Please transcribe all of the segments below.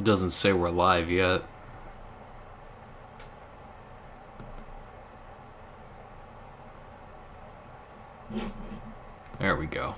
Doesn't say we're live yet. There we go.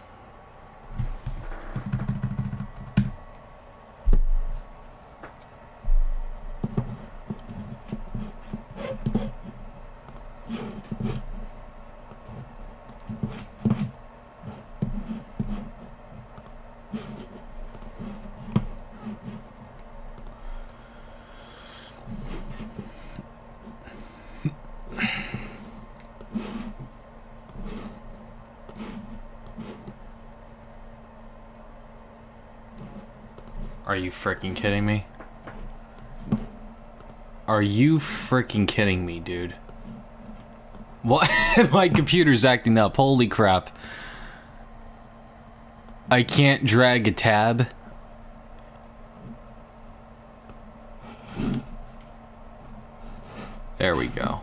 Are you freaking kidding me? Are you freaking kidding me, dude? What? My computer's acting up. Holy crap. I can't drag a tab. There we go.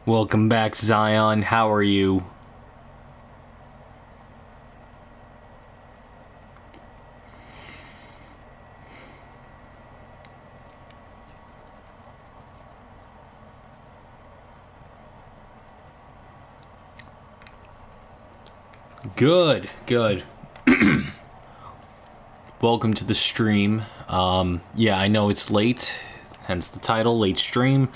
Welcome back, Zion. How are you? Good, good. Welcome to the stream. Yeah, I know it's late, hence the title, late stream.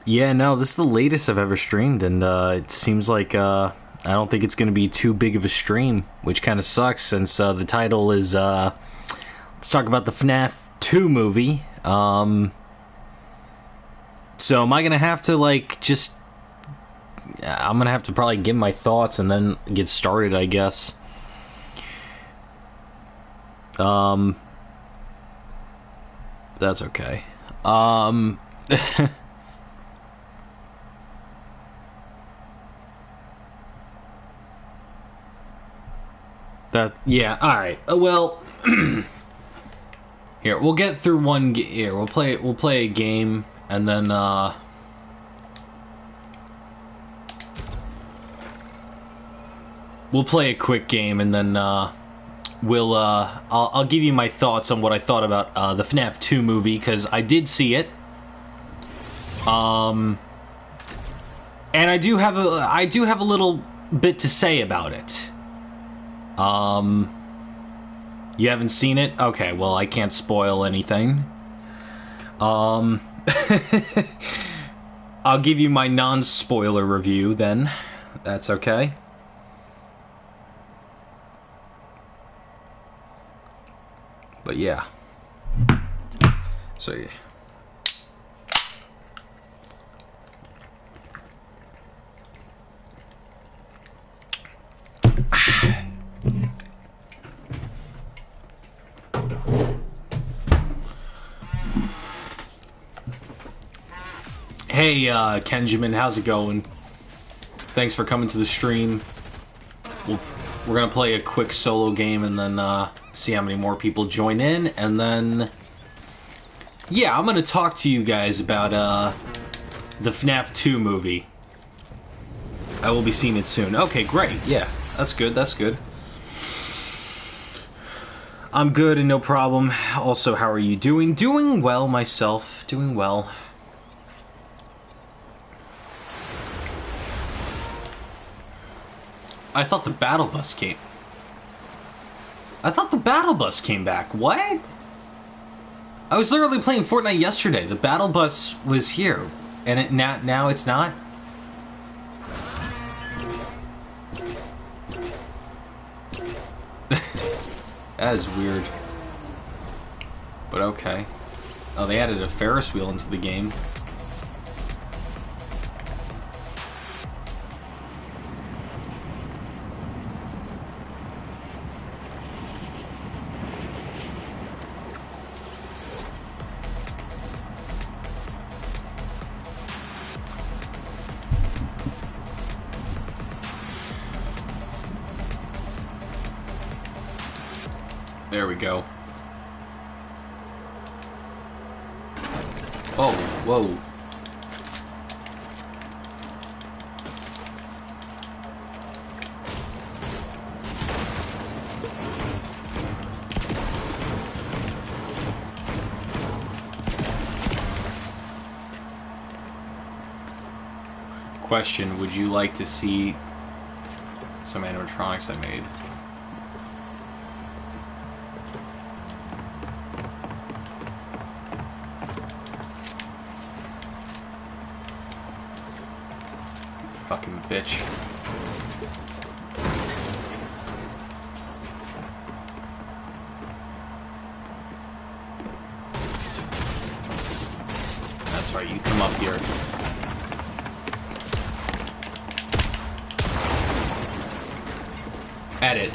Yeah, no, this is the latest I've ever streamed, and it seems like I don't think it's going to be too big of a stream, which kind of sucks since the title is let's talk about the Fnaf 2 movie. So am I going to have to, like, just... I'm going to have to probably give my thoughts and then get started, I guess. That's okay. Yeah, alright. Well, here, we'll get through one... Here, we'll play a game, and then, we'll play a quick game, and then, I'll give you my thoughts on what I thought about, the Fnaf 2 movie, because I did see it. And I do have a little bit to say about it. You haven't seen it? Okay, well, I can't spoil anything. I'll give you my non-spoiler review, then. That's okay. But yeah. So, yeah. Hey, Kenjamin, how's it going? Thanks for coming to the stream. We're gonna play a quick solo game and then see how many more people join in, and then yeah, I'm gonna talk to you guys about the Fnaf 2 movie. I will be seeing it soon. Okay, great. Yeah, that's good. That's good. I'm good and no problem. Also, how are you doing? Doing well myself. Doing well. I thought the battle bus came. I thought the battle bus came back. What? I was literally playing Fortnite yesterday. The battle bus was here, and now it's not. That is weird. But okay. Oh, they added a Ferris wheel into the game. There we go. Oh, whoa. Question, would you like to see some animatronics I made? Fucking bitch. That's right, you come up here. Edit.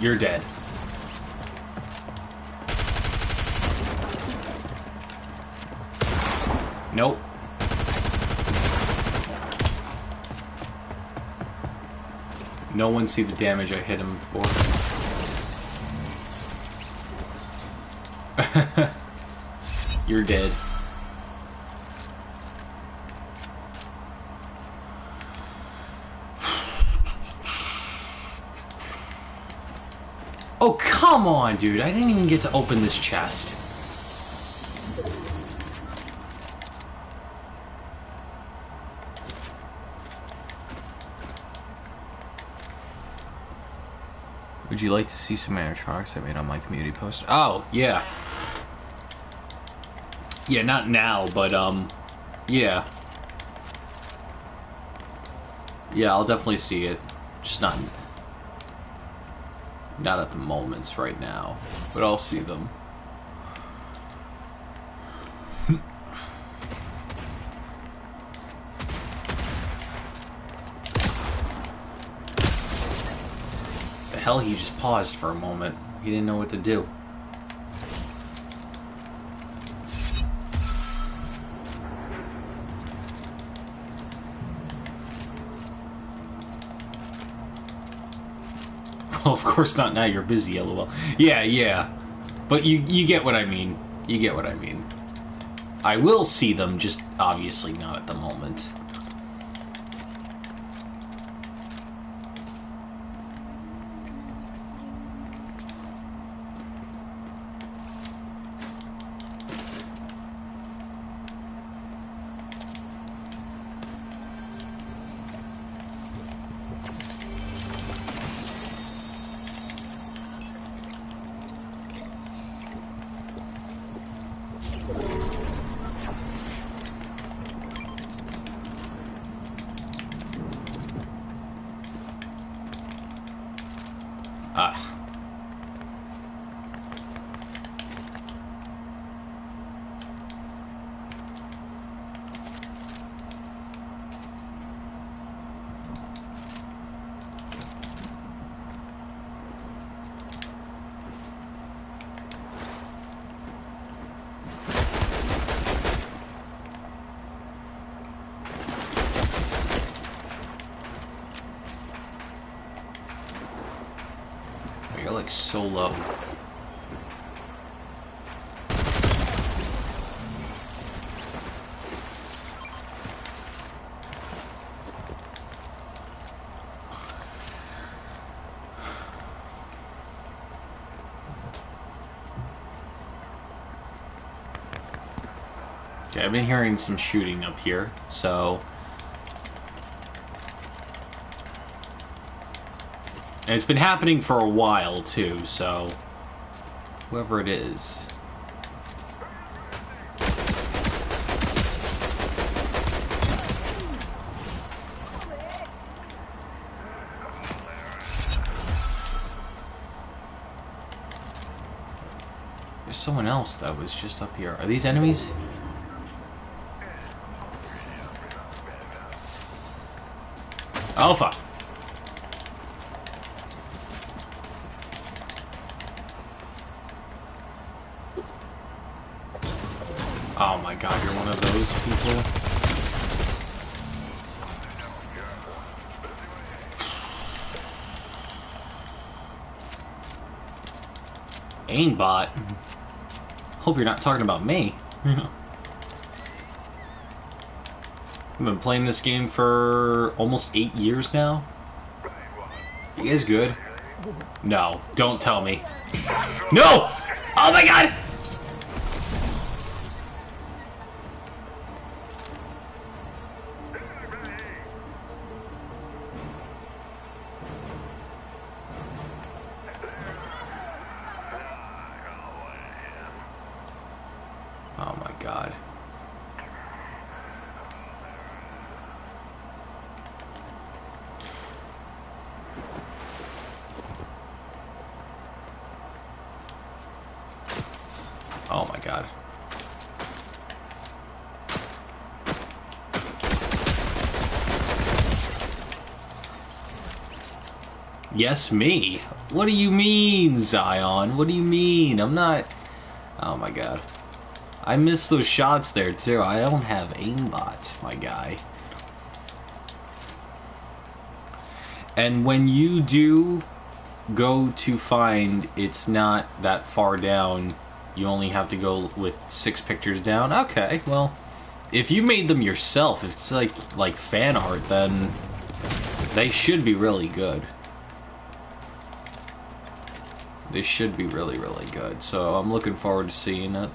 You're dead. Nope. No one see the damage I hit him for. You're dead. Oh, come on, dude. I didn't even get to open this chest. Would you like to see some animatronics I made on my community post? Oh, yeah. Yeah, not now, but, yeah. Yeah, I'll definitely see it. Just not at the moments right now, but I'll see them. The hell, he just paused for a moment. He didn't know what to do. Well, of course not now, you're busy, lol. Yeah, yeah. But you get what I mean. You get what I mean. I will see them, just obviously not at the moment. Ah. You're like so low. Okay, I've been hearing some shooting up here, so... And it's been happening for a while, too, so... Whoever it is... There's someone else that was just up here. Are these enemies? Alpha! Oh my god, you're one of those people? Aimbot? Hope you're not talking about me. I've been playing this game for almost 8 years now. You guys good? No, don't tell me. No! Oh my god! Oh my god. Oh my god. Yes, me. What do you mean, Zion? What do you mean? I'm not... Oh my god. I missed those shots there too. I don't have aimbot, my guy. And when you do go to find, it's not that far down. You only have to go with 6 pictures down. Okay, well, if you made them yourself, if it's like fan art, then they should be really good. They should be really, really good. So I'm looking forward to seeing it.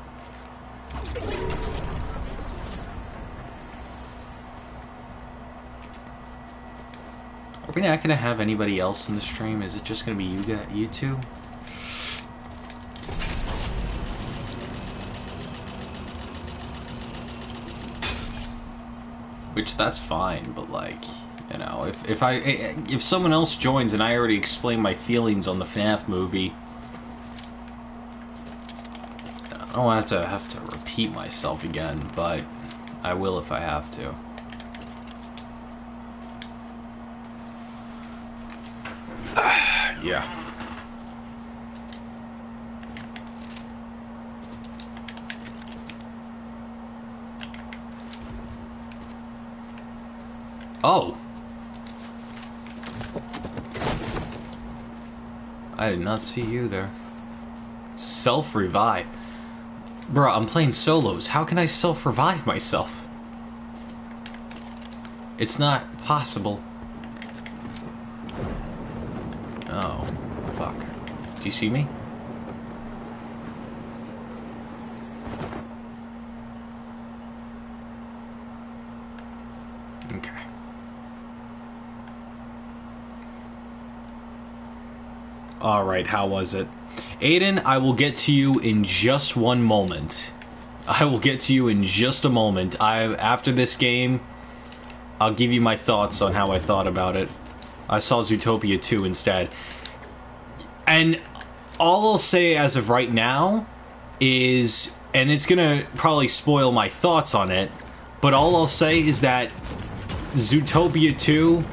Are we not gonna have anybody else in the stream? Is it just gonna be you two? Which that's fine, but like, you know, if someone else joins and I already explained my feelings on the Fnaf movie, I don't want to have to repeat myself again, but I will if I have to. Yeah. Oh! I did not see you there. Self-revive. Bruh, I'm playing solos. How can I self-revive myself? It's not possible. Oh, fuck. Do you see me? Okay. Alright, how was it? Aiden, I will get to you in just one moment. I will get to you in just a moment. After this game, I'll give you my thoughts on how I thought about it. I saw Zootopia 2 instead. And all I'll say as of right now is, and it's gonna probably spoil my thoughts on it, but all I'll say is that Zootopia 2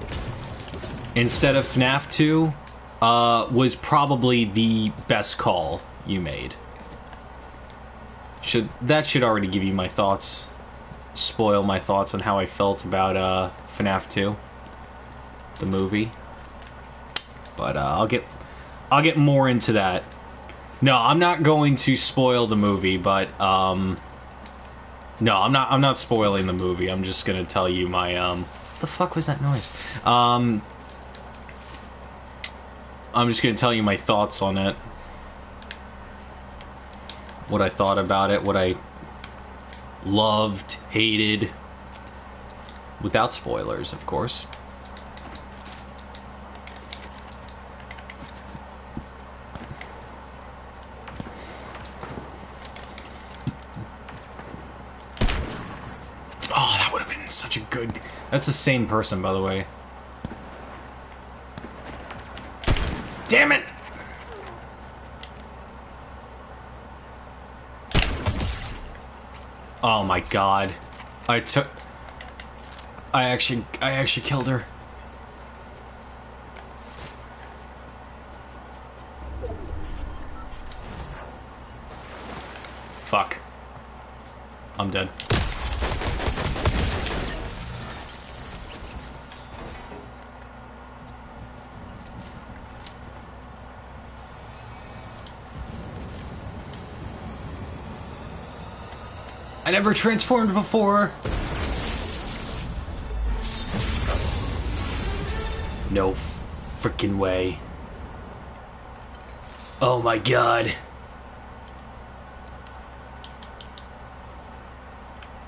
instead of Fnaf 2 was probably the best call you made. That should already give you my thoughts, spoil my thoughts on how I felt about Fnaf 2, the movie. But I'll get more into that. No, I'm not going to spoil the movie, but no, I'm not spoiling the movie. I'm just gonna tell you my what the fuck was that noise? I'm just gonna tell you my thoughts on it. What I thought about it, what I loved, hated. Without spoilers, of course. Oh, that would have been such a good... That's the same person, by the way. Damn it! Oh my god. I actually killed her. Fuck. I'm dead. I never transformed before. No freaking way. Oh my god.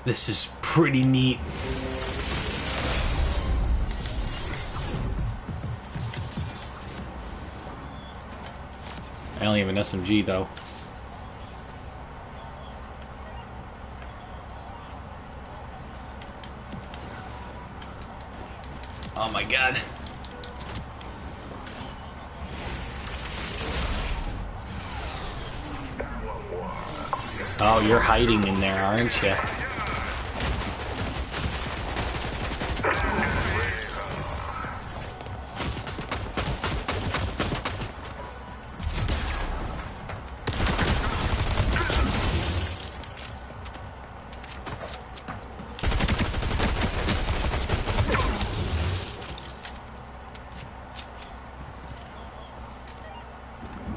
This is pretty neat. I only have an SMG though. Oh my god. Oh, you're hiding in there, aren't you?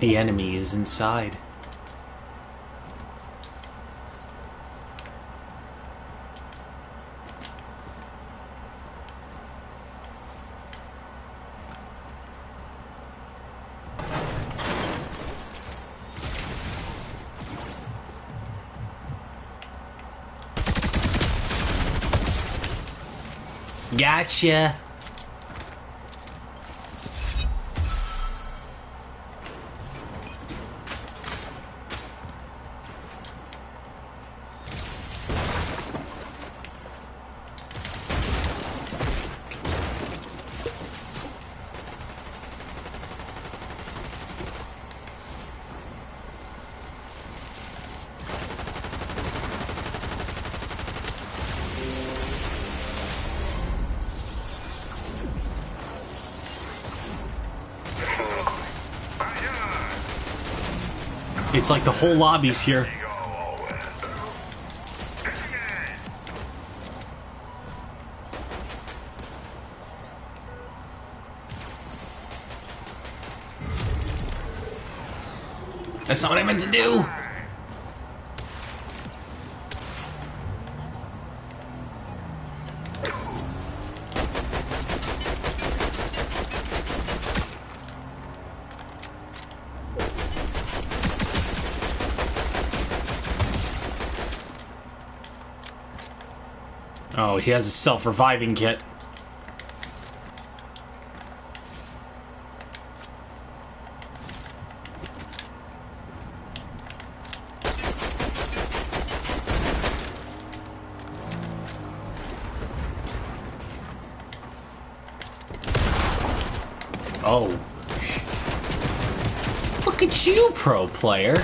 The enemy is inside. Gotcha. It's like the whole lobby's here. That's not what I meant to do. Oh, he has a self-reviving kit. Oh. Look at you, pro player.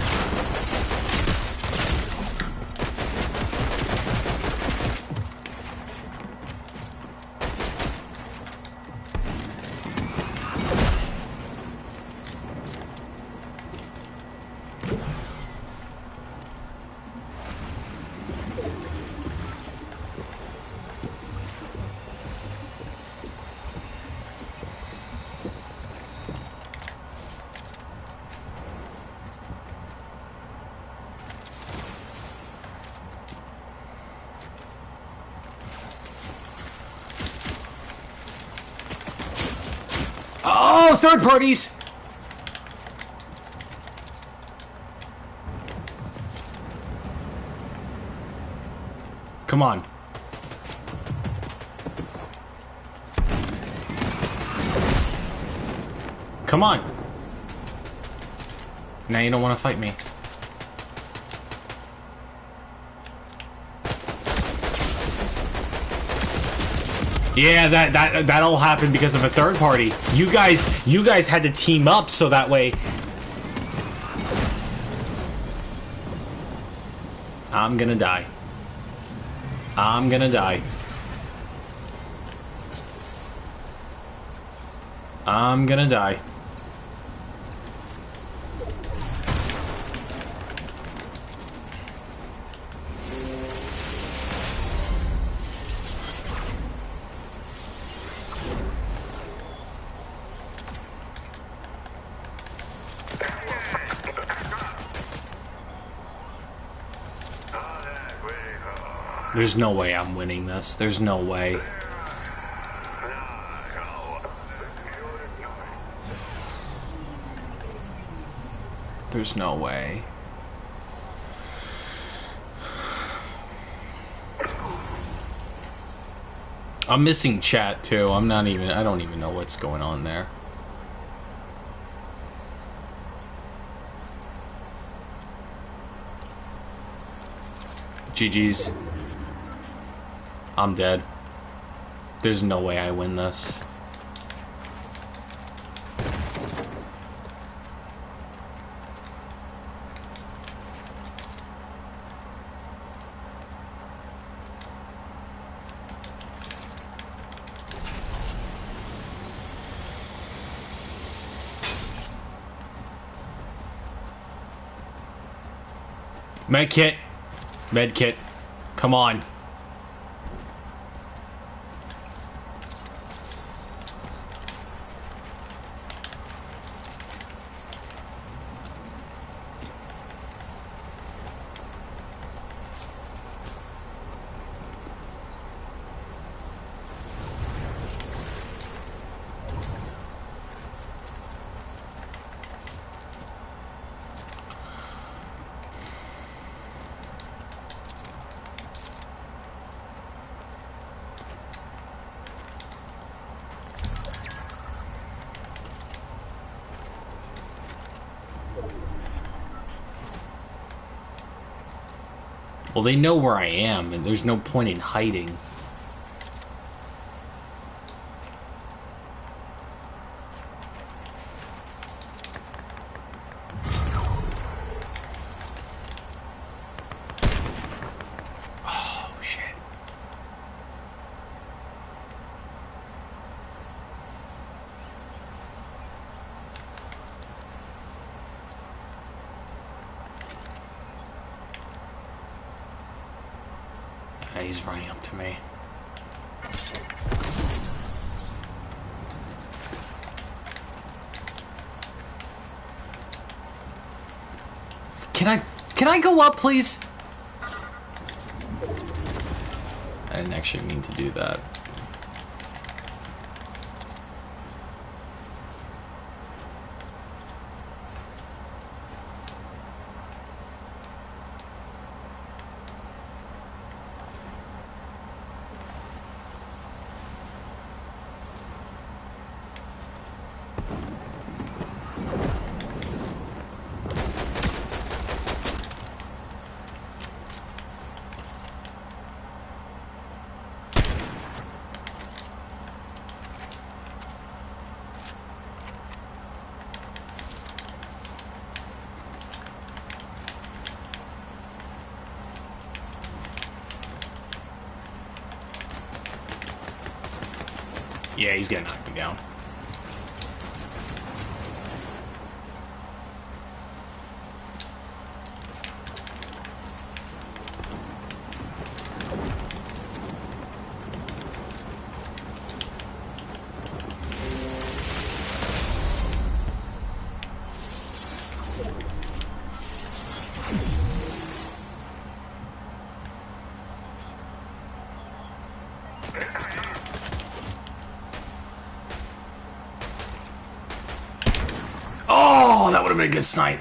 Oh, third parties! Come on. Come on. Now you don't want to fight me. Yeah, that all happened because of a third party. You guys had to team up so that way. I'm gonna die. I'm gonna die. I'm gonna die. There's no way I'm winning this. There's no way. There's no way. I'm missing chat too. I don't even know what's going on there. GG's. I'm dead. There's no way I win this. Medkit. Medkit. Come on. Well, they know where I am, and there's no point in hiding. Oh, shit. He's running up to me. Can I go up, please? I didn't actually mean to do that. Yeah, he's gonna knock me down. Oh, that would have been a good snipe.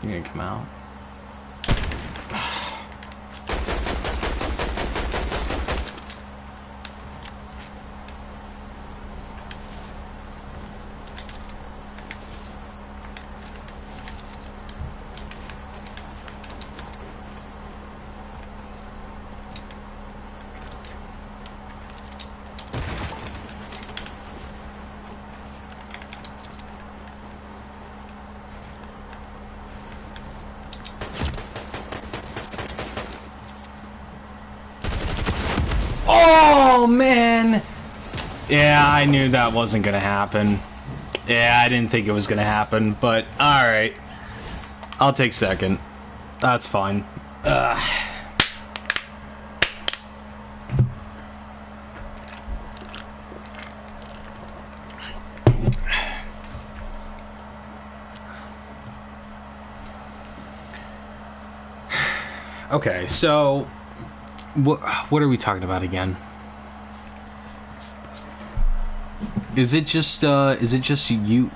You gonna come out? Oh, man. Yeah, I knew that wasn't gonna happen. Yeah, I didn't think it was gonna happen, but alright. I'll take second. That's fine. Okay, so what are we talking about again? Is it just Kenjamin?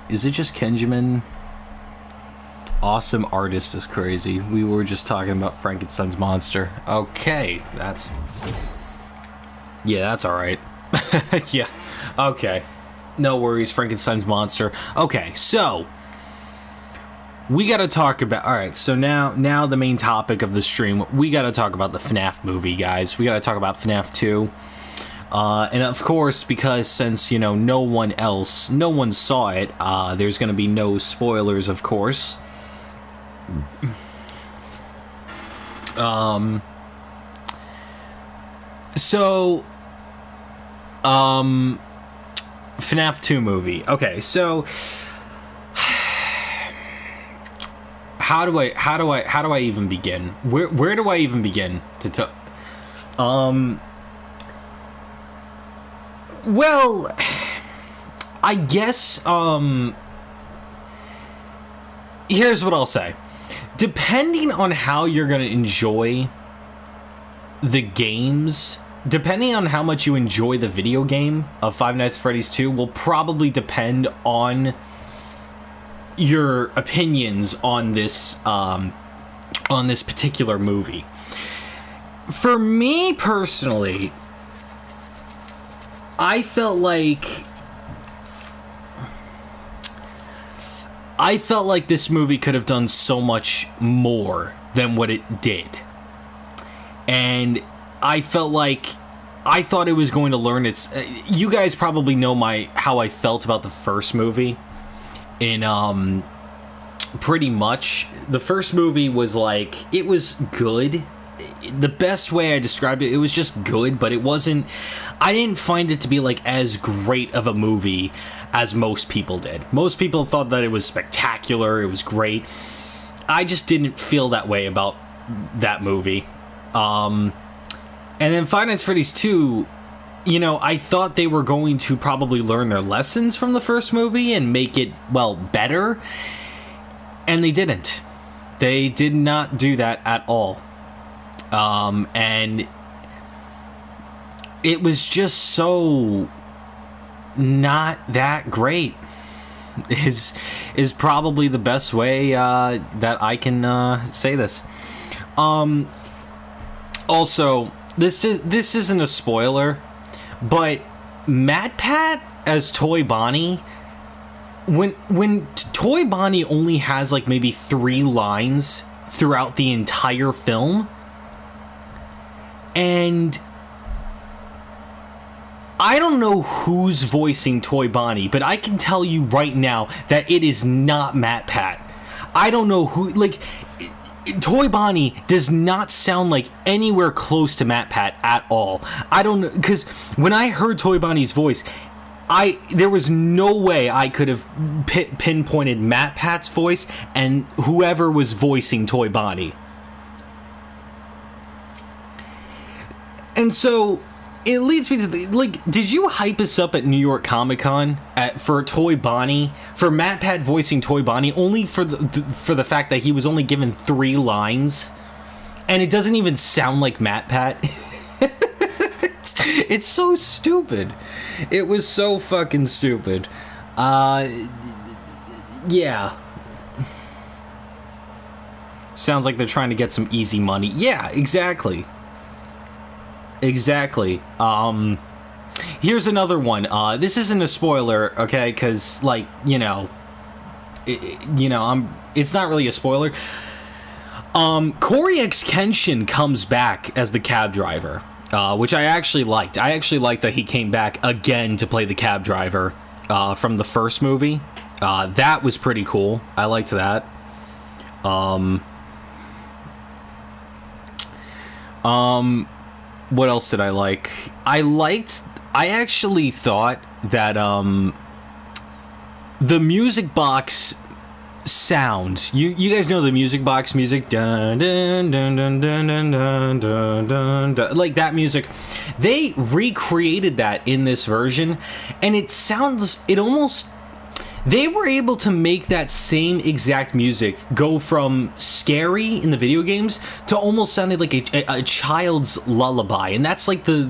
Awesome artist is crazy. We were just talking about Frankenstein's monster. Okay, that's all right. Yeah. Okay. No worries, Frankenstein's monster. Okay, so we got to talk about... Alright, so now the main topic of the stream, we got to talk about the FNAF movie, guys. We got to talk about FNAF 2. And of course, because since, no one saw it, there's going to be no spoilers, of course. FNAF 2 movie. Okay, so how do I even begin? Where do I even begin to talk? Well, I guess here's what I'll say. Depending on how you're going to enjoy the games, depending on how much you enjoy the video game of Five Nights at Freddy's 2 will probably depend on your opinions on this particular movie. For me personally, I felt like this movie could have done so much more than what it did. And I thought it was going to learn its... you guys probably know how I felt about the first movie. In, pretty much. The first movie was like... It was good. The best way I described it, it was just good, but it wasn't... I didn't find it to be, like, as great of a movie as most people did. Most people thought that it was spectacular, it was great. I just didn't feel that way about that movie. And then Five Nights at Freddy's 2, I thought they were going to probably learn their lessons from the first movie and make it, well, better. And they didn't. They did not do that at all. And it was just so not that great is probably the best way that I can say this. Also, this isn't a spoiler, but MatPat as Toy Bonnie, when Toy Bonnie only has like maybe 3 lines throughout the entire film, and I don't know who's voicing Toy Bonnie, but I can tell you right now that it is not MatPat. I don't know who, like, Toy Bonnie does not sound like anywhere close to MatPat at all. I don't know, because when I heard Toy Bonnie's voice, there was no way I could have pinpointed MatPat's voice and whoever was voicing Toy Bonnie. And so it leads me to did you hype us up at New York Comic Con for Toy Bonnie, for MatPat voicing Toy Bonnie, only for the fact that he was only given 3 lines, and it doesn't even sound like MatPat? It's so stupid. It was so fucking stupid. Yeah. Sounds like they're trying to get some easy money. Yeah, exactly. Exactly. Here's another one. This isn't a spoiler, okay? Because, like, it's not really a spoiler. Corey X Kenshin comes back as the cab driver, which I actually liked. I actually liked that he came back again to play the cab driver from the first movie. That was pretty cool. I liked that. What else did I like? I actually thought that the music box sound. You guys know the music box music, dun dun dun dun dun dun dun dun dun, dun. Like that music. They recreated that in this version, and it sounds. It almost. They were able to make that same exact music go from scary in the video games to almost sounding like a child's lullaby, and that's like the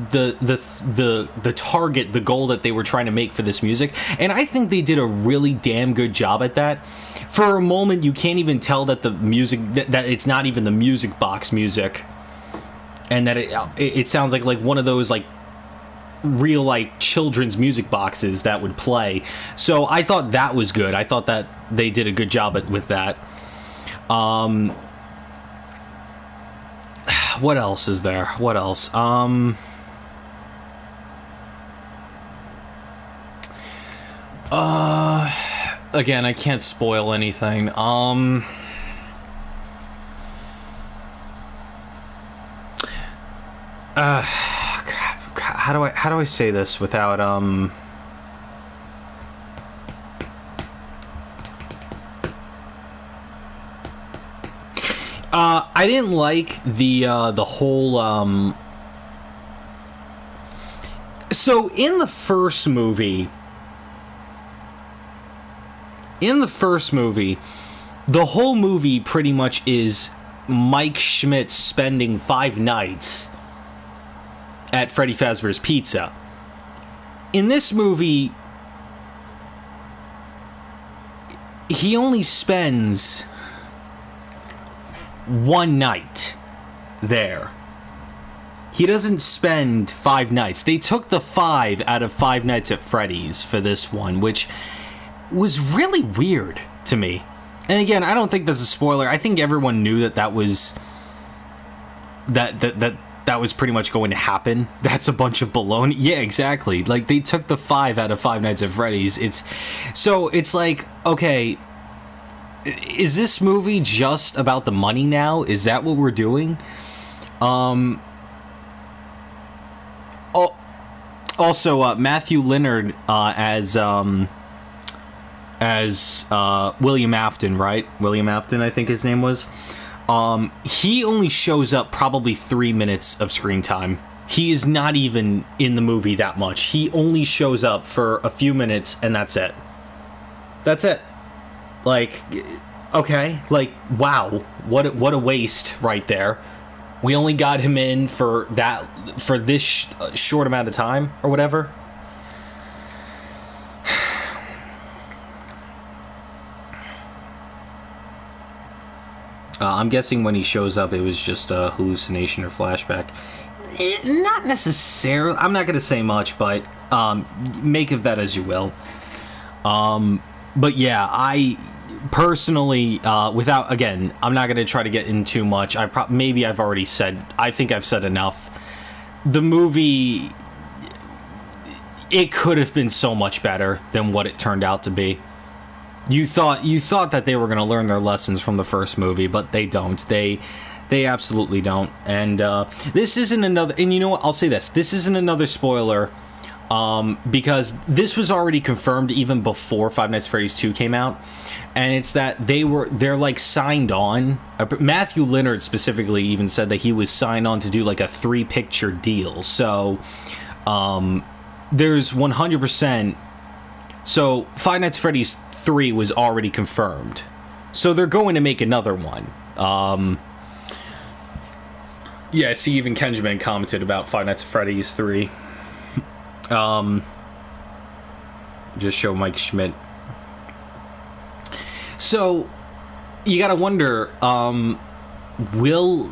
target, the goal that they were trying to make for this music. And I think they did a really damn good job at that. For a moment, you can't even tell that the music that it's not even the music box music, and that it sounds like one of those like real like children's music boxes that would play. So I thought that was good. I thought that they did a good job with that. What else is there? What else? Again, I can't spoil anything. How do I say this without I didn't like the whole so in the first movie, the whole movie pretty much is Mike Schmidt spending 5 nights at Freddy Fazbear's Pizza. In this movie, he only spends 1 night there. He doesn't spend 5 nights. They took the 5 out of 5 Nights at Freddy's for this one, which was really weird to me. And again, I don't think that's a spoiler. I think everyone knew that was that was pretty much going to happen. That's a bunch of baloney. Yeah, exactly. Like, they took the 5 out of 5 Nights at Freddy's. It's like, okay, is this movie just about the money now? Is that what we're doing? Also, Matthew Lillard as William Afton, right? William Afton, I think his name was. He only shows up probably 3 minutes of screen time. He is not even in the movie that much. He only shows up for a few minutes, and that's it. That's it. Like, okay, like, wow, what a waste right there. We only got him in for this short amount of time or whatever. I'm guessing when he shows up, it was just a hallucination or flashback. Not necessarily. I'm not going to say much, but make of that as you will. But yeah, I personally, without, again, I'm not going to try to get in too much. Maybe I've already said, I think I've said enough. The movie, it could have been so much better than what it turned out to be. You thought that they were going to learn their lessons from the first movie, but they don't. They absolutely don't. And this isn't another. And you know what? I'll say this. This isn't another spoiler, because this was already confirmed even before Five Nights at Freddy's 2 came out. And it's that they're like signed on. Matthew Lillard specifically even said that he was signed on to do like a 3-picture deal. So there's 100%. So Five Nights at Freddy's 3 was already confirmed. So they're going to make another one. Yeah, I see even Kenjamin commented about Five Nights at Freddy's 3. Just show Mike Schmidt. So you gotta wonder, will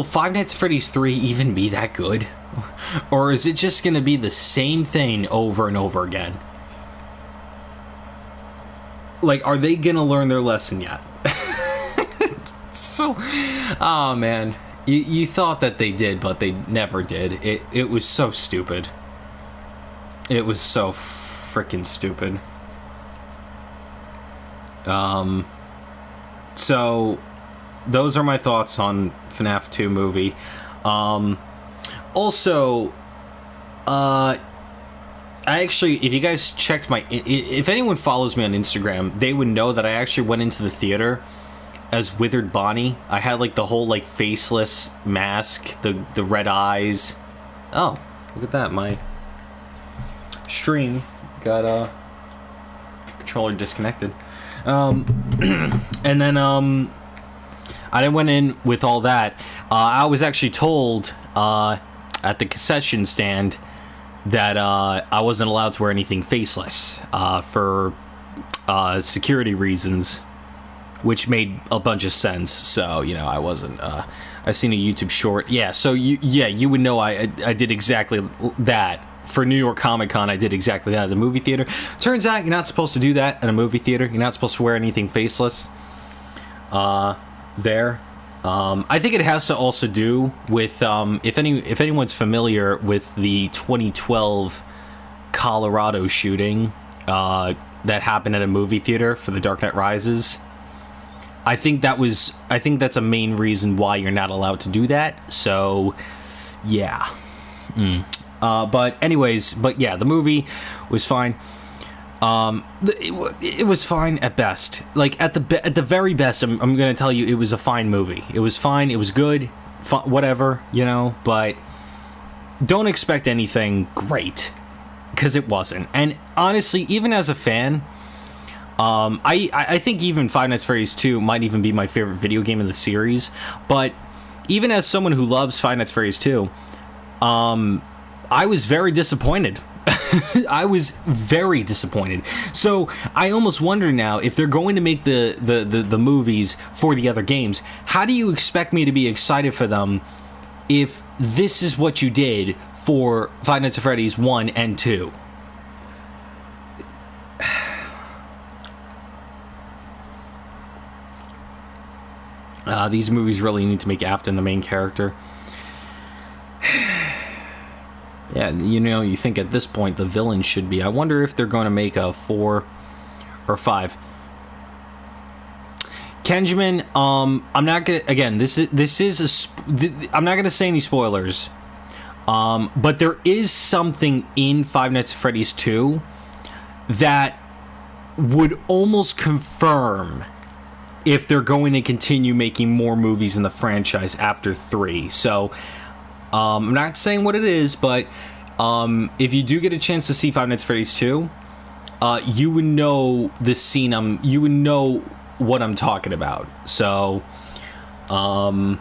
Five Nights at Freddy's 3 even be that good? Or is it just gonna be the same thing over and over again? Like, are they gonna learn their lesson yet? So, oh man, you thought that they did, but they never did. It was so stupid. It was so freaking stupid. So those are my thoughts on FNAF 2 movie. Also, I actually, if you guys checked if anyone follows me on Instagram, they would know that I actually went into the theater as Withered Bonnie. I had like the whole like faceless mask, the red eyes. Oh, look at that! My stream got controller disconnected. And then I went in with all that. I was actually told at the concession stand that I wasn't allowed to wear anything faceless for security reasons, which made a bunch of sense. So, you know, I wasn't... I seen a YouTube short. Yeah, so you would know I did exactly that. For New York Comic Con, I did exactly that at the movie theater. Turns out you're not supposed to do that in a movie theater. You're not supposed to wear anything faceless there. I think it has to also do with if anyone's familiar with the 2012 Colorado shooting that happened at a movie theater for The Dark Knight Rises. I think that's a main reason why you're not allowed to do that. So, yeah. But yeah, the movie was fine. It was fine at best. Like at the very best, I'm gonna tell you, it was a fine movie. It was fine. It was good. Whatever, you know. But don't expect anything great, because it wasn't. And honestly, even as a fan, I think even Five Nights at Freddy's 2 might even be my favorite video game in the series. But even as someone who loves Five Nights at Freddy's 2, I was very disappointed. I was very disappointed. So I almost wonder now, if they're going to make the movies for the other games, how do you expect me to be excited for them if this is what you did for Five Nights at Freddy's 1 and 2? These movies really need to make Afton the main character. Yeah, you know, you think at this point the villain should be. I wonder if they're going to make a 4 or 5. Kenjamin, I'm not gonna. Again, I'm not gonna say any spoilers. But there is something in Five Nights at Freddy's 2 that would almost confirm if they're going to continue making more movies in the franchise after 3. So, I'm not saying what it is, but if you do get a chance to see Five Nights at Freddy's 2, you would know the scene. You would know what I'm talking about. So, but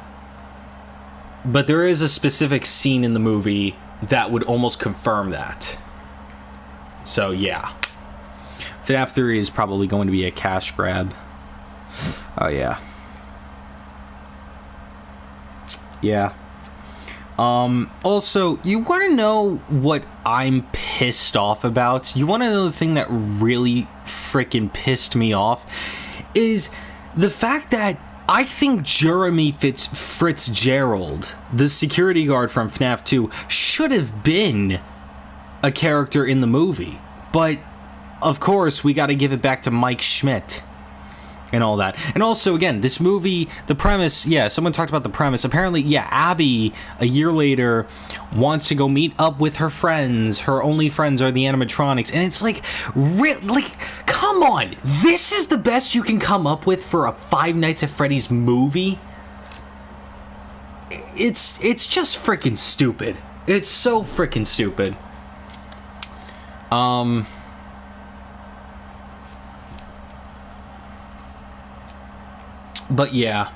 there is a specific scene in the movie that would almost confirm that. So, yeah. Fnaf 3 is probably going to be a cash grab. Oh, yeah. Yeah. Also, you want to know what I'm pissed off about? You want to know the thing that really freaking pissed me off? Is the fact that I think Jeremy Fitzgerald, the security guard from FNAF 2, should have been a character in the movie. But, of course, we got to give it back to Mike Schmidt and all that. And also, again, this movie, the premise, yeah, someone talked about the premise. Apparently, yeah, Abby, a year later, wants to go meet up with her friends. Her only friends are the animatronics. And it's like, come on! This is the best you can come up with for a Five Nights at Freddy's movie? It's just freaking stupid. It's so freaking stupid. But yeah,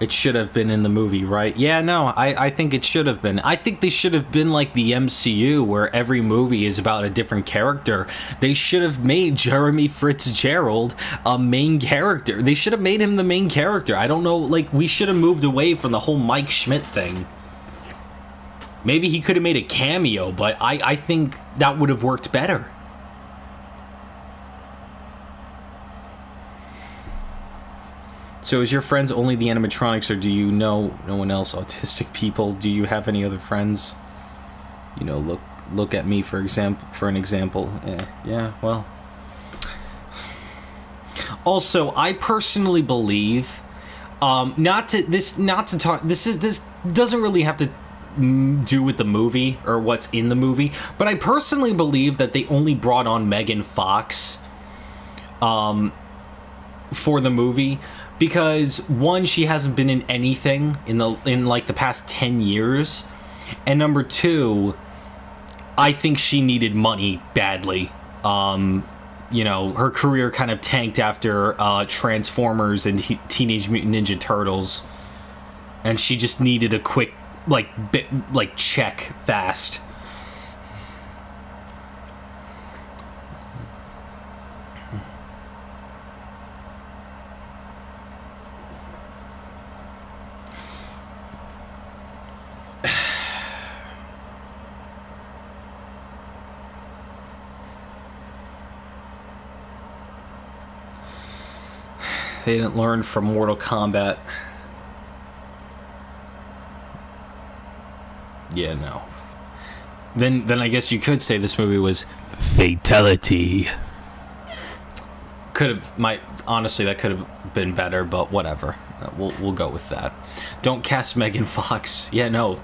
it should have been in the movie, right? Yeah, no, I think it should have been. I think they should have been like the MCU, where every movie is about a different character. They should have made Jeremy Fitzgerald a main character. They should have made him the main character. I don't know, like, we should have moved away from the whole Mike Schmidt thing. Maybe he could have made a cameo, but I think that would have worked better. So is your friends only the animatronics, or do you know no one else? Autistic people? Do you have any other friends? You know, look at me for an example. Yeah, well. Also, I personally believe Not to talk. This doesn't really have to do with the movie or what's in the movie, but I personally believe that they only brought on Megan Fox for the movie because, one, she hasn't been in anything in like the past 10 years, and number two, I think she needed money badly. You know, her career kind of tanked after Transformers and Teenage Mutant Ninja Turtles, and she just needed a quick check fast. They didn't learn from Mortal Kombat. Yeah, no. Then I guess you could say this movie was fatality. Honestly, that could have been better, but whatever. We'll go with that. Don't cast Megan Fox. Yeah, no.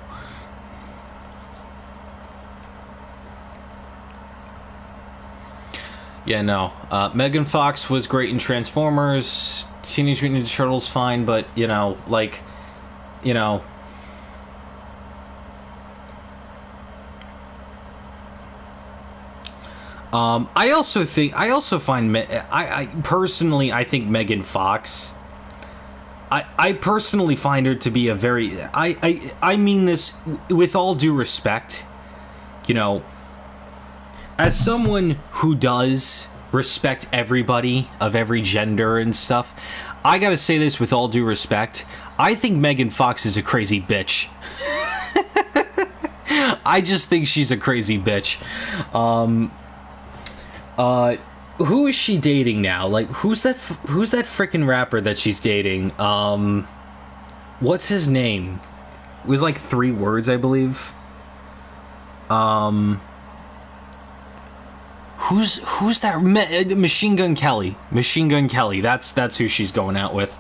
Yeah, no. Megan Fox was great in Transformers. Teenage Mutant Ninja Turtles, fine, but, you know, like, you know. I also find, I personally, I think Megan Fox, I personally find her to be a very, I mean this with all due respect, you know, as someone who does respect everybody of every gender and stuff, I gotta say this with all due respect. I think Megan Fox is a crazy bitch. I just think she's a crazy bitch. Who is she dating now? Like, who's that freaking rapper that she's dating? What's his name? It was like 3 words, I believe. Who's that? Machine Gun Kelly. Machine Gun Kelly. That's who she's going out with.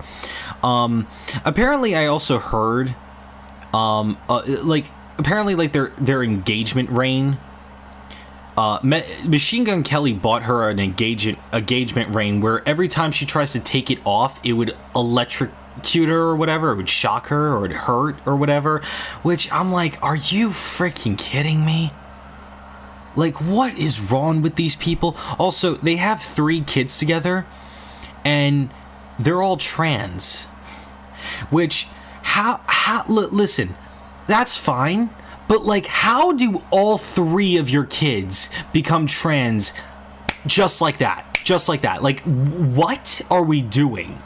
Apparently, I also heard, apparently, like their engagement ring. Machine Gun Kelly bought her an engagement ring where every time she tries to take it off, it would electrocute her or whatever. It would shock her or it hurt or whatever. Which I'm like, are you freaking kidding me? Like, what is wrong with these people? Also, they have 3 kids together, and they're all trans. Which, listen, that's fine, but, like, how do all 3 of your kids become trans just like that? Just like that. Like, what are we doing?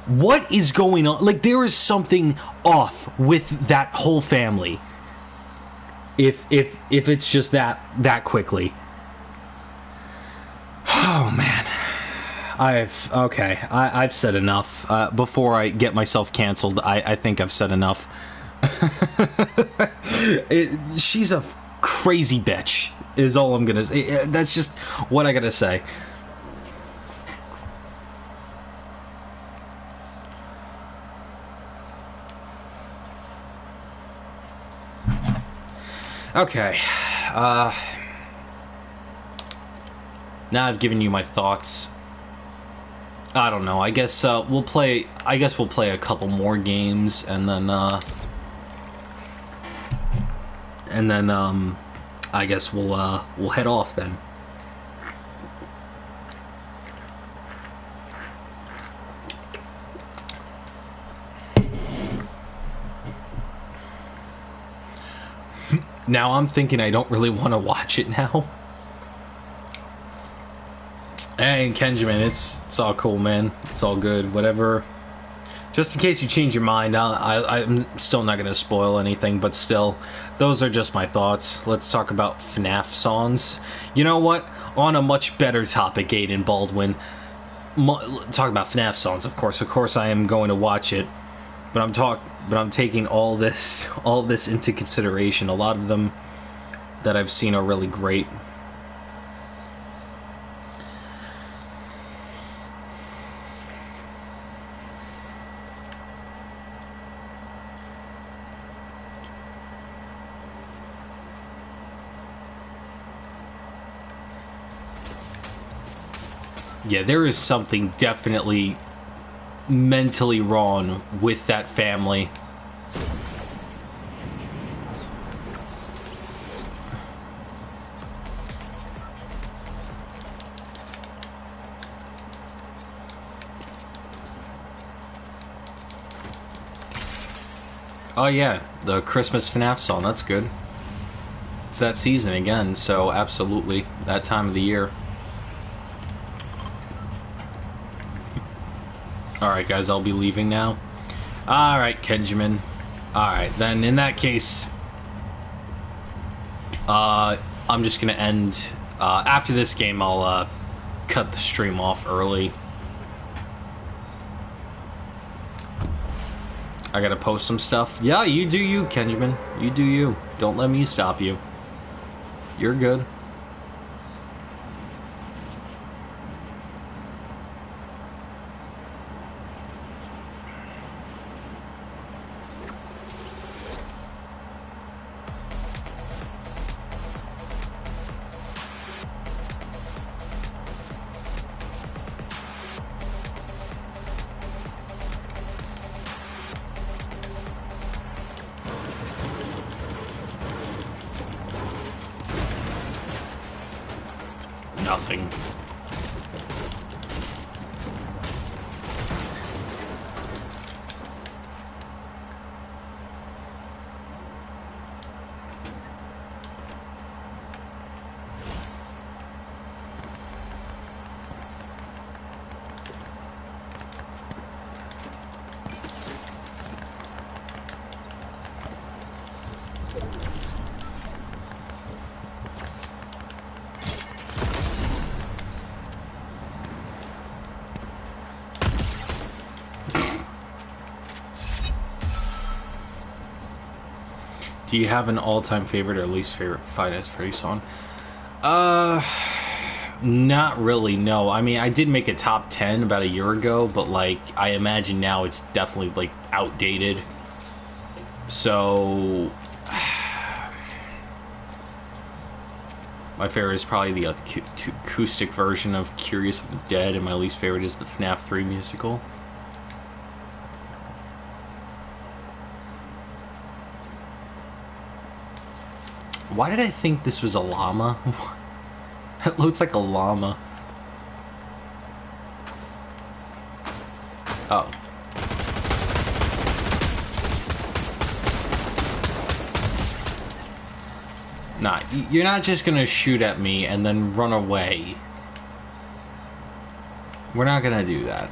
What is going on? Like, there is something off with that whole family. If it's just that quickly. Oh man, I've said enough. Before I get myself canceled, I think I've said enough. She's a crazy bitch, is all I'm gonna say. That's just what I gotta say. Okay, now I've given you my thoughts. I don't know. I guess we'll play a couple more games, and then I guess we'll head off then. Now I'm thinking I don't really want to watch it now. Hey, Kenjamin, it's all cool, man. It's all good. Whatever. Just in case you change your mind, I'm still not going to spoil anything, but still, those are just my thoughts. Let's talk about Fnaf songs. You know what? On a much better topic, Aiden Baldwin. Talk about Fnaf songs, of course. Of course, I am going to watch it. But I'm taking all this into consideration. A lot of them that I've seen are really great. Yeah, there is something definitely mentally wrong with that family. Oh yeah, the Christmas Fnaf song, that's good. It's that season again, so absolutely, that time of the year. Alright guys, I'll be leaving now. Alright, Kenjamin. Alright, then in that case, I'm just gonna end, after this game I'll, cut the stream off early. I gotta post some stuff. Yeah, you do you, Kenjamin. You do you. Don't let me stop you. You're good. Nothing. Do you have an all-time favorite or least favorite Five Nights at Freddy's song? Not really, no. I mean, I did make a top 10 about a year ago, but, like, I imagine now it's definitely, like, outdated. So... my favorite is probably the acoustic version of Curious of the Dead, and my least favorite is the FNAF 3 musical. Why did I think this was a llama? It looks like a llama. Oh. Nah, you're not just gonna shoot at me and then run away. We're not gonna do that.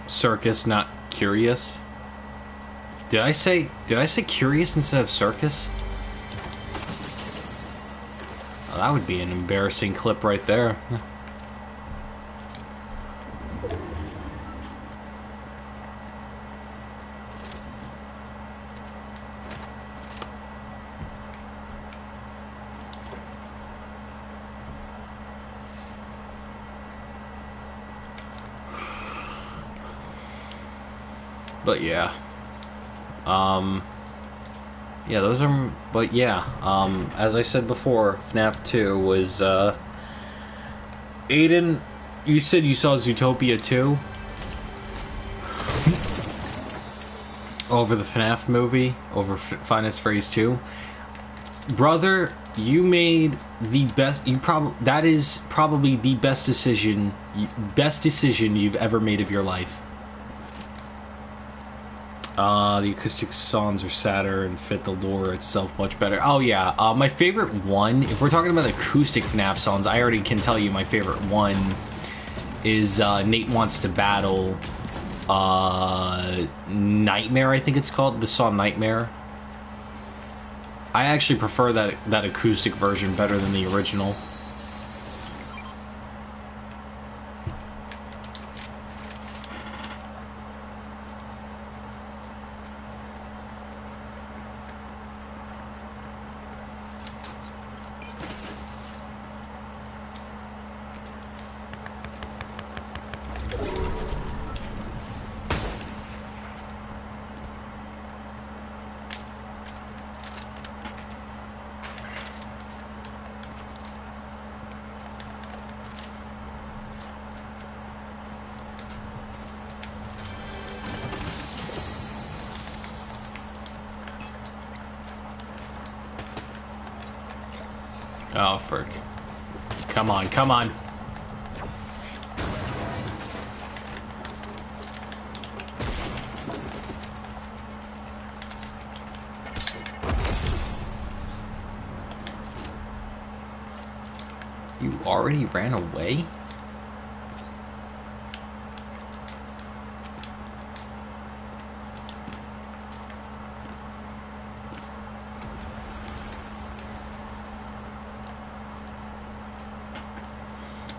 Circus, not curious. Did I say curious instead of circus? Oh, that would be an embarrassing clip right there. But yeah. Yeah, those are, but yeah, as I said before, FNAF 2 was, Aiden, you said you saw Zootopia 2? Over the FNAF movie? Over Five Nights at Freddy's 2? Brother, you made the best, that is probably the best decision you've ever made of your life. The acoustic songs are sadder and fit the lore itself much better. Oh yeah, my favorite one, if we're talking about acoustic FNAF songs, I already can tell you my favorite one is Nate Wants to Battle, Nightmare, I think it's called, the song Nightmare. I actually prefer that acoustic version better than the original. Oh, frick. Come on, come on. You already ran away?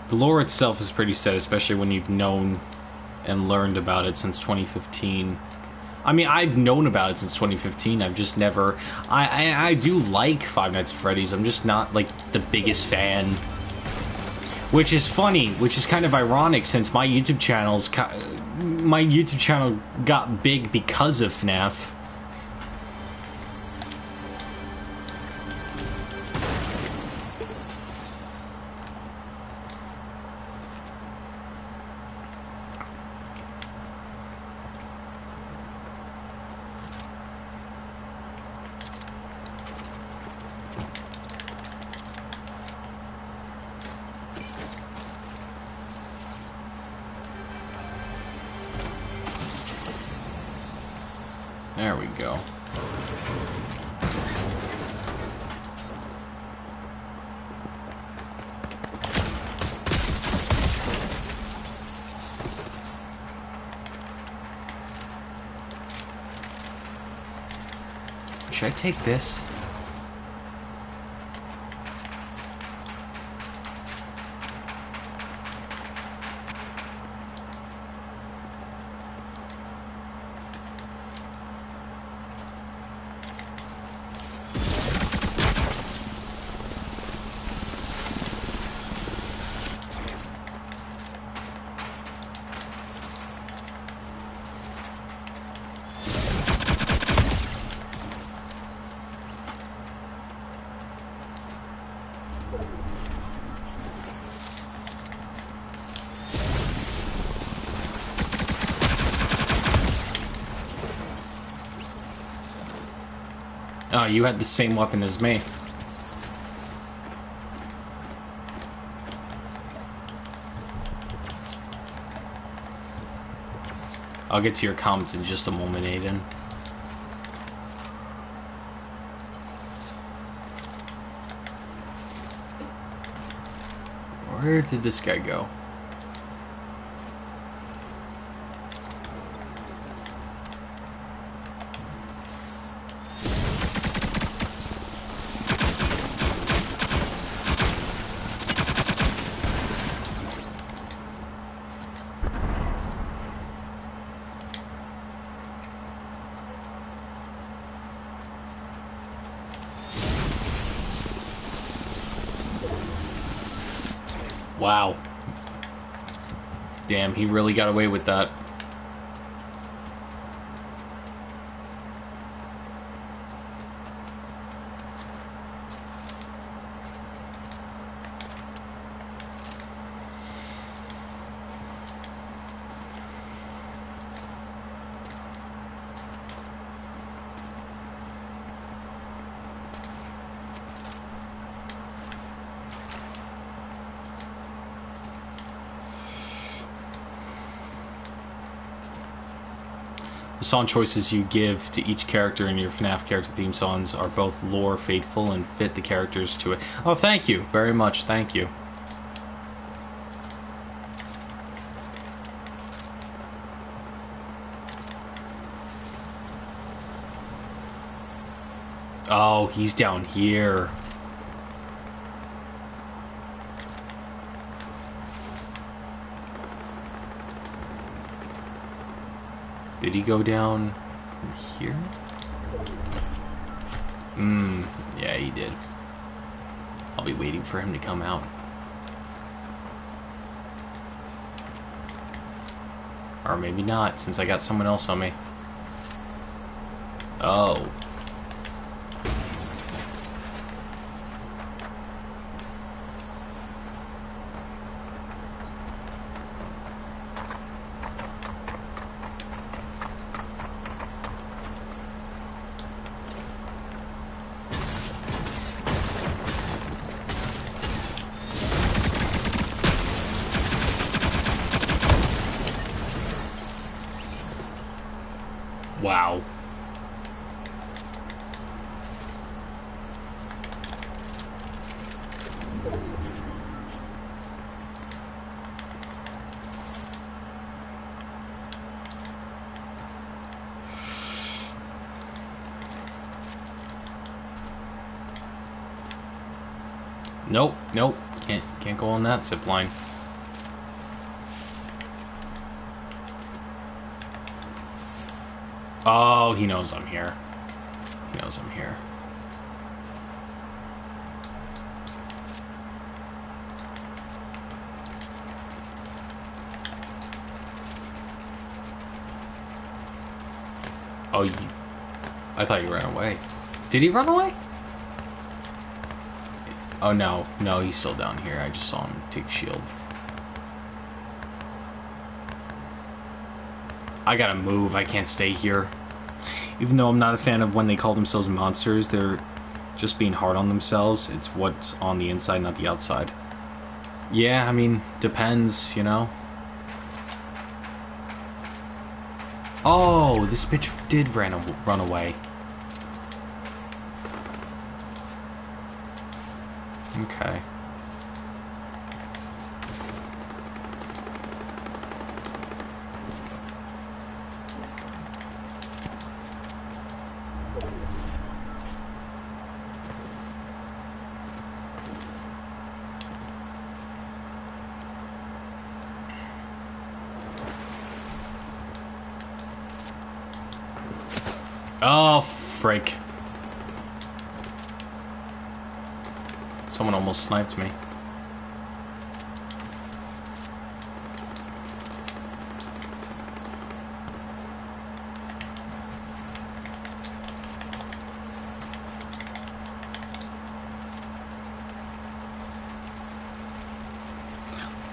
The lore itself is pretty set, especially when you've known and learned about it since 2015. I mean, I've known about it since 2015. I've just never... I do like Five Nights at Freddy's. I'm just not, like, the biggest fan. Which is funny, which is kind of ironic since my YouTube channel got big because of Fnaf. There we go. Should I take this? Oh, you had the same weapon as me. I'll get to your comments in just a moment, Aiden. Where did this guy go? Wow. Damn, he really got away with that. The song choices you give to each character in your FNAF character theme songs are both lore faithful and fit the characters to it. Oh, thank you very much. Thank you. Oh, he's down here. Did he go down from here? Yeah, he did. I'll be waiting for him to come out. Or maybe not, since I got someone else on me. Oh. Wow. Nope, nope. Can't go on that zip line. Oh, he knows I'm here. He knows I'm here. Oh, I thought you ran away. Did he run away? Oh, no. No, he's still down here. I just saw him take shield. I gotta move. I can't stay here. Even though I'm not a fan of when they call themselves monsters, they're just being hard on themselves. It's what's on the inside, not the outside. Yeah, I mean, depends, you know? Oh, this bitch did run away. Okay. Oh, frick. Someone almost sniped me.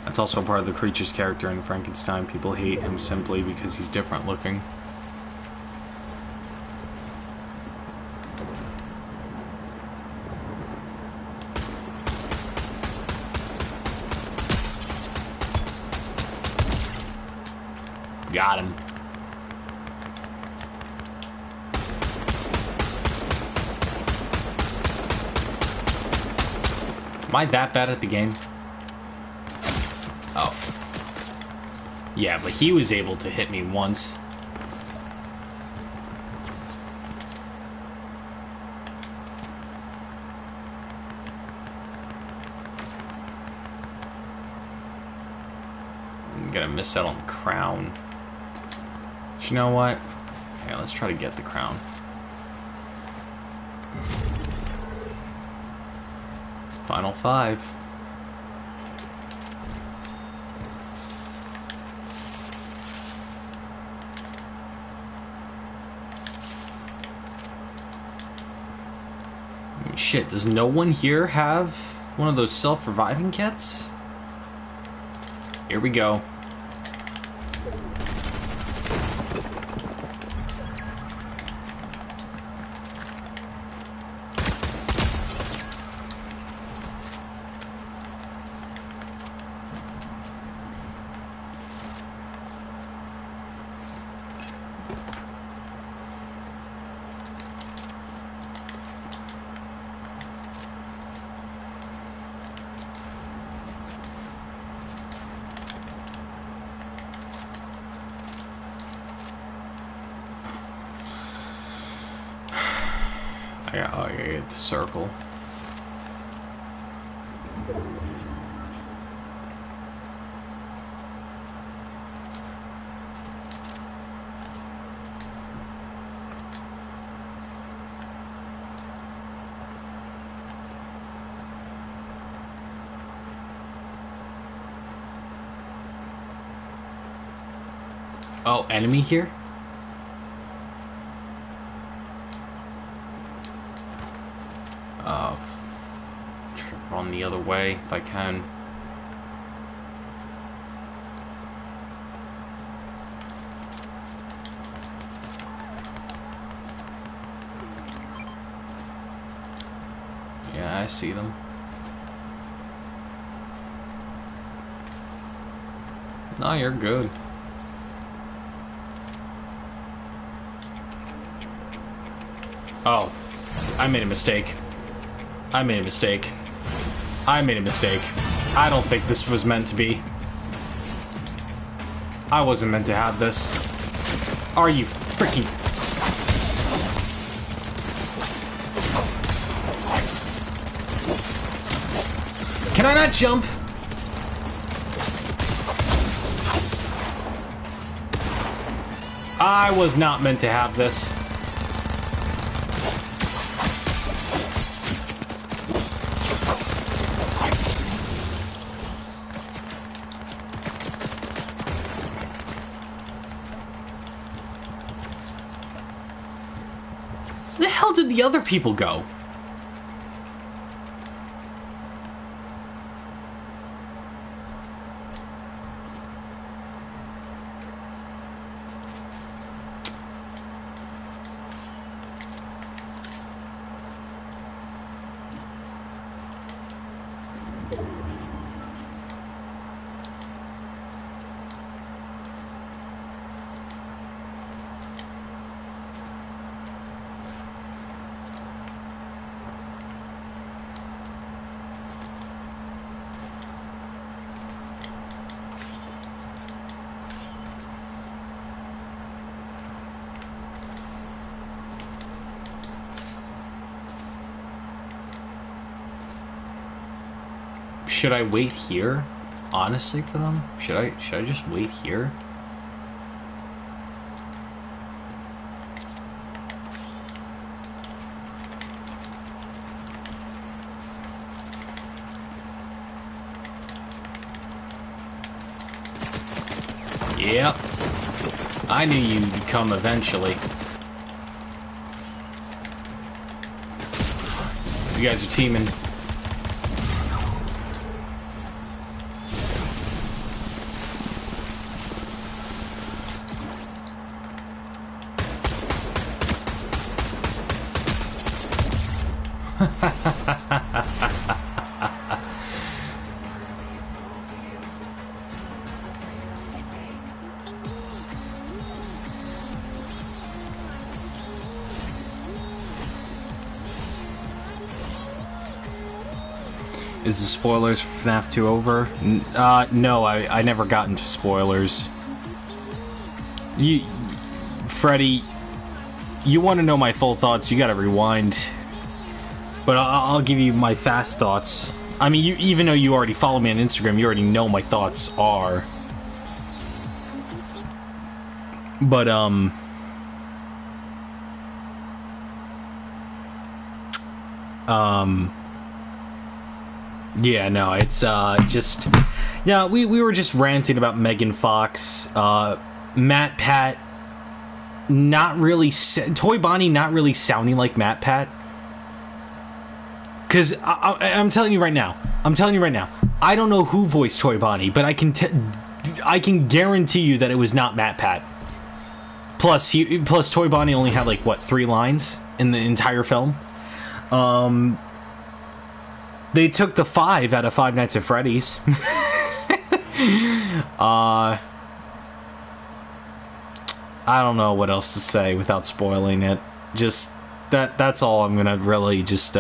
That's also part of the creature's character in Frankenstein. People hate him simply because he's different looking. Got him. Am I that bad at the game? Oh. Yeah, but he was able to hit me once. I'm gonna miss out on the crown. But you know what? Yeah, let's try to get the crown. Final 5. Shit, does no one here have one of those self-reviving kits? Here we go. Yeah, oh, yeah, hit the circle. Oh, enemy here? Run the other way if I can. Yeah, I see them. No, you're good. Oh. I made a mistake. I made a mistake. I made a mistake. I don't think this was meant to be. I wasn't meant to have this. Are you freaking... Can I not jump? I was not meant to have this. Where the hell did the other people go? Should I wait here, honestly, for them? Should I just wait here? Yep. I knew you'd come eventually. You guys are teaming. Is the spoilers for FNAF 2 over? No, I never got into spoilers. Freddy, you want to know my full thoughts, you gotta rewind. But I'll give you my fast thoughts. I mean, even though you already follow me on Instagram, you already know my thoughts are. But, yeah, no, it's, just... Yeah, we were just ranting about Megan Fox, Matt Pat, not really... Toy Bonnie not really sounding like Matt Pat. Because, I'm telling you right now, I don't know who voiced Toy Bonnie, but I can guarantee you that it was not Matt Pat. Plus Toy Bonnie only had, like, what, 3 lines in the entire film? They took the 5 out of Five Nights at Freddy's. I don't know what else to say without spoiling it. Just, that's all I'm gonna really just,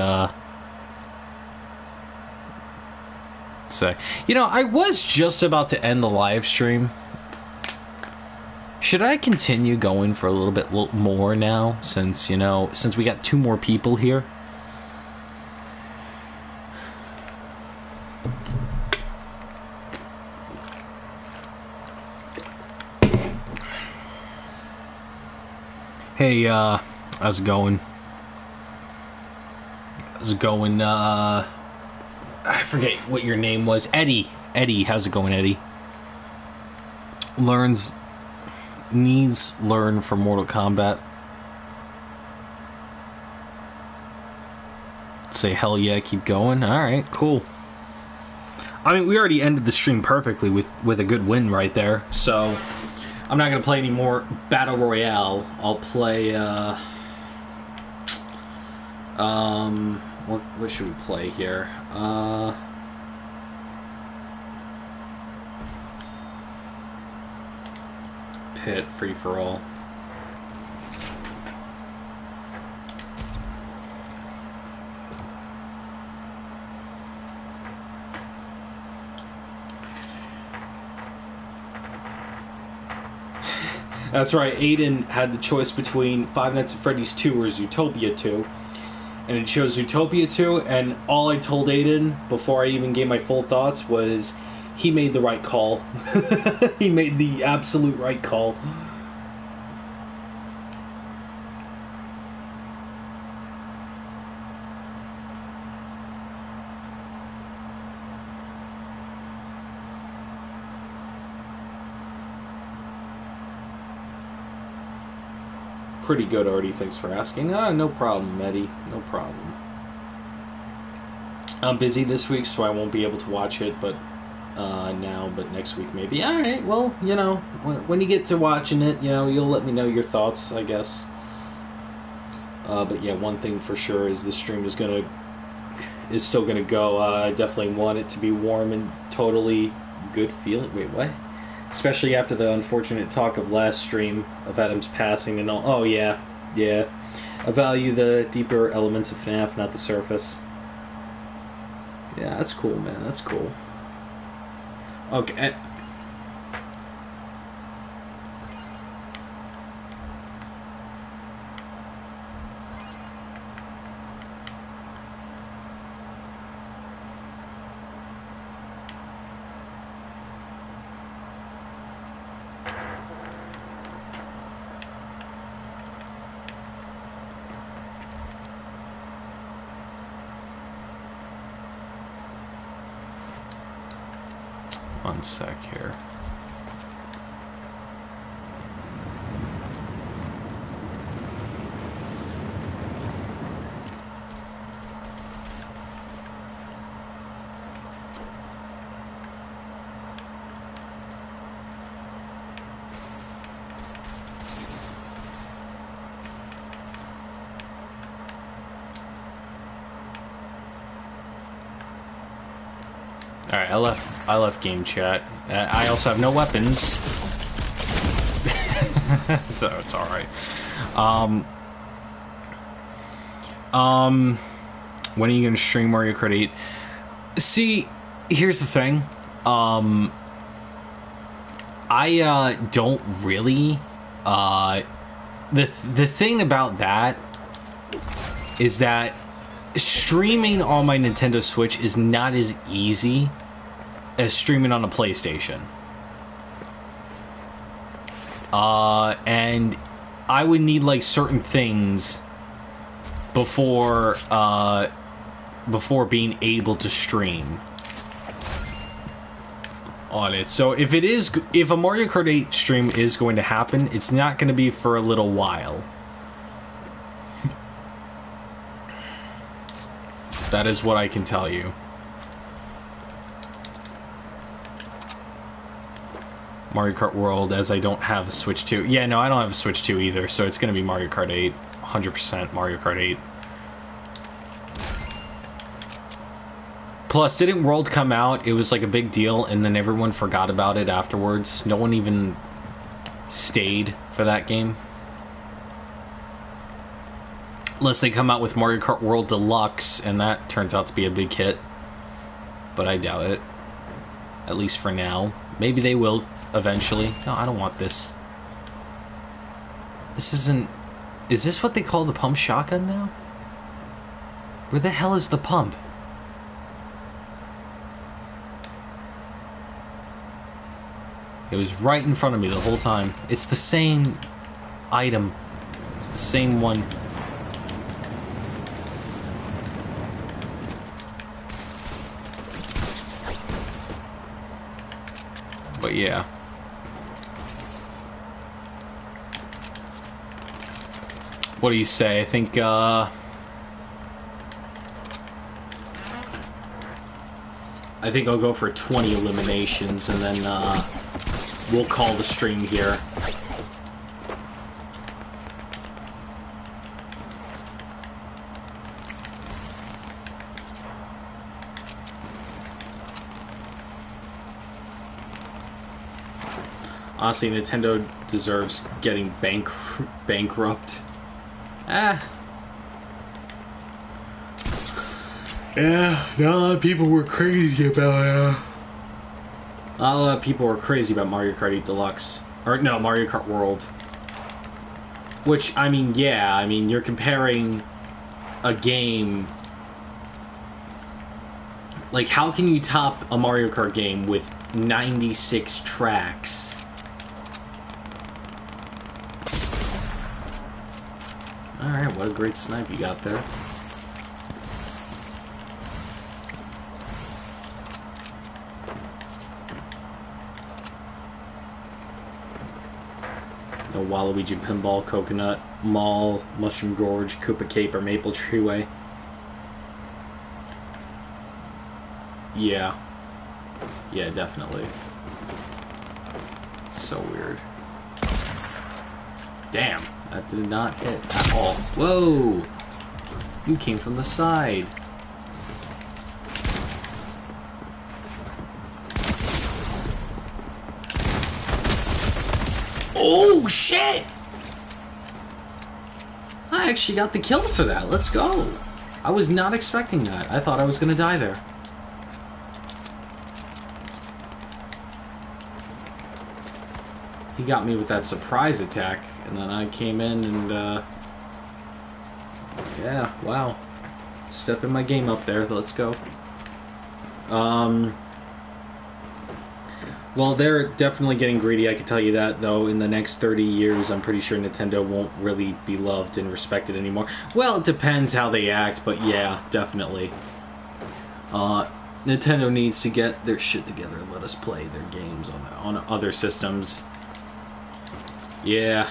say. You know, I was just about to end the live stream. Should I continue going for a little bit more now, since, you know, since we got 2 more people here? Hey, how's it going? How's it going, I forget what your name was. Eddie. Eddie, how's it going, Eddie? Needs learn for Mortal Kombat. Say hell yeah, keep going. Alright, cool. I mean, we already ended the stream perfectly with a good win right there, so I'm not gonna play any more Battle Royale. I'll play, what should we play here? Pit, free for all. That's right, Aiden had the choice between Five Nights at Freddy's 2 or Zootopia 2. And it chose Zootopia 2, and all I told Aiden before I even gave my full thoughts was he made the right call. He made the absolute right call. Pretty good, Artie. Thanks for asking. Ah, no problem, Eddie. No problem. I'm busy this week, so I won't be able to watch it, but now, but next week maybe. All right. Well, you know, when you get to watching it, you know, you'll let me know your thoughts, I guess. But yeah, one thing for sure is the stream is still gonna go. I definitely want it to be warm and totally good feeling. Wait, what? Especially after the unfortunate talk of last stream of Adam's passing and all. Oh, yeah. Yeah. I value the deeper elements of Fnaf, not the surface. Yeah, that's cool, man. That's cool. Okay. One sec here. Alright, I left game chat. I also have no weapons. It's alright. When are you gonna stream Mario Kart 8? See, here's the thing. I don't really the thing about that is that streaming on my Nintendo Switch is not as easy as streaming on a PlayStation. And I would need like certain things before being able to stream on it. So if a Mario Kart 8 stream is going to happen, it's not going to be for a little while. That is what I can tell you. Mario Kart World, as I don't have a Switch 2. Yeah, no, I don't have a Switch 2 either, so it's going to be Mario Kart 8. 100% Mario Kart 8. Plus, didn't World come out? It was like a big deal, and then everyone forgot about it afterwards. No one even stayed for that game. Unless they come out with Mario Kart World Deluxe, and that turns out to be a big hit. But I doubt it. At least for now. Maybe they will eventually. No, I don't want this. This isn't... Is this what they call the pump shotgun now? Where the hell is the pump? It was right in front of me the whole time. It's the same item. It's the same one. But yeah. What do you say? I think I'll go for 20 eliminations and then we'll call the stream here. Honestly, Nintendo deserves getting bankrupt. Yeah, a lot of people were crazy about Mario Kart 8 Deluxe. Or, no, Mario Kart World. Which, I mean, yeah, I mean, you're comparing a game... Like, how can you top a Mario Kart game with 96 tracks? Alright, what a great snipe you got there. No Waluigi Pinball, Coconut, Mall, Mushroom Gorge, Koopa Cape, or Maple Treeway. Yeah. Yeah, definitely. So weird. Damn, that did not hit at all. Whoa! You came from the side. Oh, shit! I actually got the kill for that. Let's go. I was not expecting that. I thought I was gonna die there. He got me with that surprise attack, and then I came in and, yeah, wow. Stepping my game up there. Let's go. Well, they're definitely getting greedy, I can tell you that, though. In the next 30 years, I'm pretty sure Nintendo won't really be loved and respected anymore. Well, it depends how they act, but yeah, definitely. Nintendo needs to get their shit together and let us play their games on other systems. Yeah.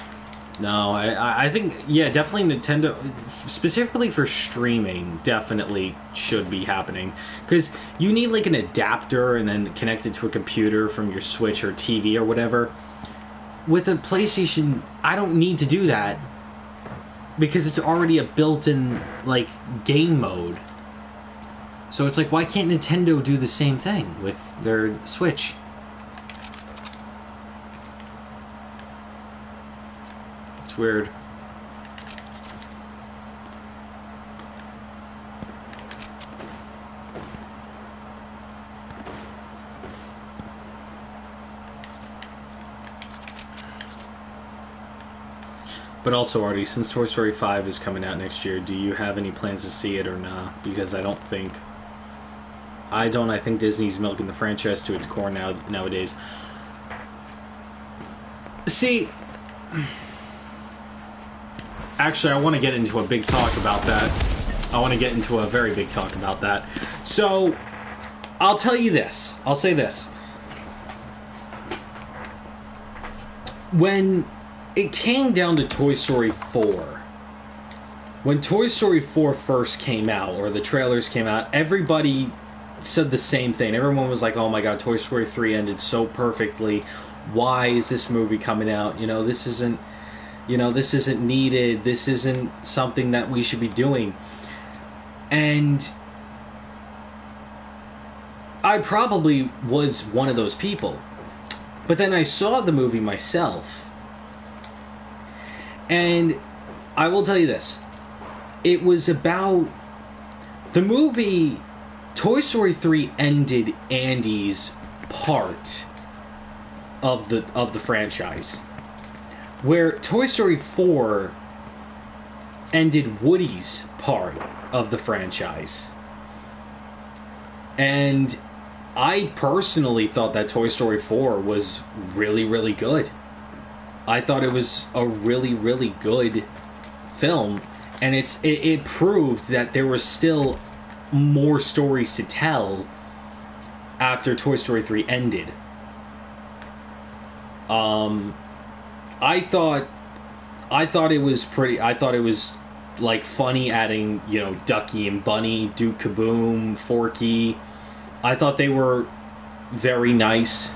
No, I think, yeah, definitely Nintendo, specifically for streaming, definitely should be happening. Because you need, like, an adapter and then connect it to a computer from your Switch or TV or whatever. With a PlayStation, I don't need to do that. Because it's already a built-in, like, game mode. So it's like, why can't Nintendo do the same thing with their Switch? It's weird. But also, Artie, since Toy Story 5 is coming out next year, do you have any plans to see it or not? Because I think Disney's milking the franchise to its core nowadays. See... Actually, I want to get into a big talk about that. I want to get into a very big talk about that. So, I'll tell you this. I'll say this. When it came down to Toy Story 4, when Toy Story 4 first came out, or the trailers came out, everybody said the same thing. Everyone was like, oh my god, Toy Story 3 ended so perfectly. Why is this movie coming out? This isn't needed. This isn't something that we should be doing. And I probably was one of those people. But then I saw the movie myself. And I will tell you this. It was about... The movie... Toy Story 3 ended Andy's part of the franchise. Where Toy Story 4 ended Woody's part of the franchise. And I personally thought that Toy Story 4 was really, really good. I thought it was a really, really good film. And it proved that there were still more stories to tell after Toy Story 3 ended. I thought it was pretty... I thought it was, like, funny adding, Ducky and Bunny, Duke Kaboom, Forky. I thought they were very nice.